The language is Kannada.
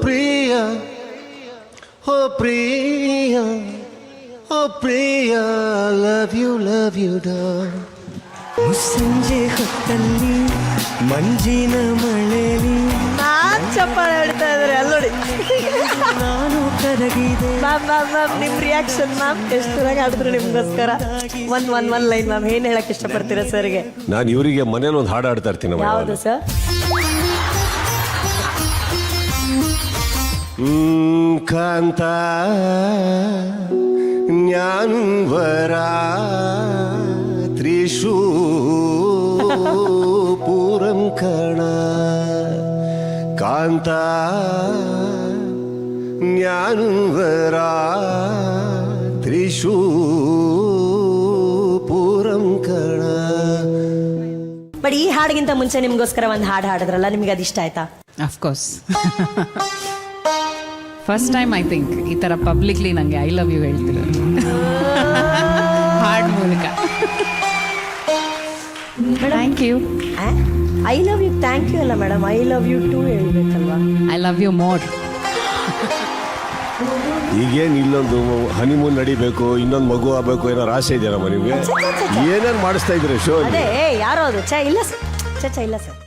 Priya O Priya O Priya love you ಡಾ. ಸಂಜೆ ಹೊತ್ತಲ್ಲಿ ಮಂಜಿನ ಮಳೆಲಿ ನಾನ್ ಚಪ್ಪಾಳೆ ಹೊಡಿತಾ ಇದ್ರೆ ಅಲ್ಲೋಡಿ. ನಾನು ಕರಗಿದೆ. ಮ್ಯಾಮ್ ನಿಮ್ ರಿಯಾಕ್ಷನ್ ಮ್ಯಾಮ್ ಎಷ್ಟು ಚೆನ್ನಾಗಿ ಆಡಿದ್ರು ನಿಮ್ಗೋಸ್ಕರ. ಒಂದ್ ಲೈನ್ ಮ್ಯಾಮ್ ಏನ್ ಹೇಳಕ್ ಇಷ್ಟಪಡ್ತೀರಾ ಸರ್ಗೆ? ನಾನು ಇವರಿಗೆ ಮನೇಲಿ ಒಂದು ಹಾಡು ಆಡ್ತಾ ಇರ್ತೀನಿ. ಯಾವುದು ಸರ್? ಕಾಂತ ಜ್ಞಾನವರಾ ತ್ರಿಶೂ ಪೂರಂ ಕಣ ಕಾಂತ ಜ್ಞಾನವರಾ ತ್ರಿಶೂ ಪೂರಂ ಕಣ. ಬಟ್ ಈ ಹಾಡಿಗಿಂತ ಮುಂಚೆ ನಿಮ್ಗೋಸ್ಕರ ಒಂದು ಹಾಡು ಹಾಡಿದ್ರಲ್ಲ, ನಿಮ್ಗೆ ಅದು ಇಷ್ಟ ಆಯ್ತಾ? Of course first time I think ಈ ಥರ ಪಬ್ಲಿಕ್ಲಿ ನನಗೆ ಐ ಲವ್ ಯು ಹೇಳ್ತಿರೋದು ಹಾಡ್ ಮೂಲಕ. Thank you. I love you thank you ಅಲ್ಲ madam, I love you too ಹೇಳ್ಬೇಕಲ್ವಾ? I love you more. ಈಗೇನು ಇಲ್ಲೊಂದು ಹನಿಮೂನ್ ನಡಿಬೇಕು, ಇನ್ನೊಂದು ಮಗು ಆಗಬೇಕು, ಏನಾರು ಆಸೆ ಇದೆಯಮ್ಮ ನಿಮಗೆ? ಏನೇನು ಮಾಡಿಸ್ತಾ ಇದ್ದೀರಿ ಶೋ? ಅದೇ ಯಾರೋ ಅದು ಇಲ್ಲ ಸರ್, ಇಲ್ಲ ಸರ್.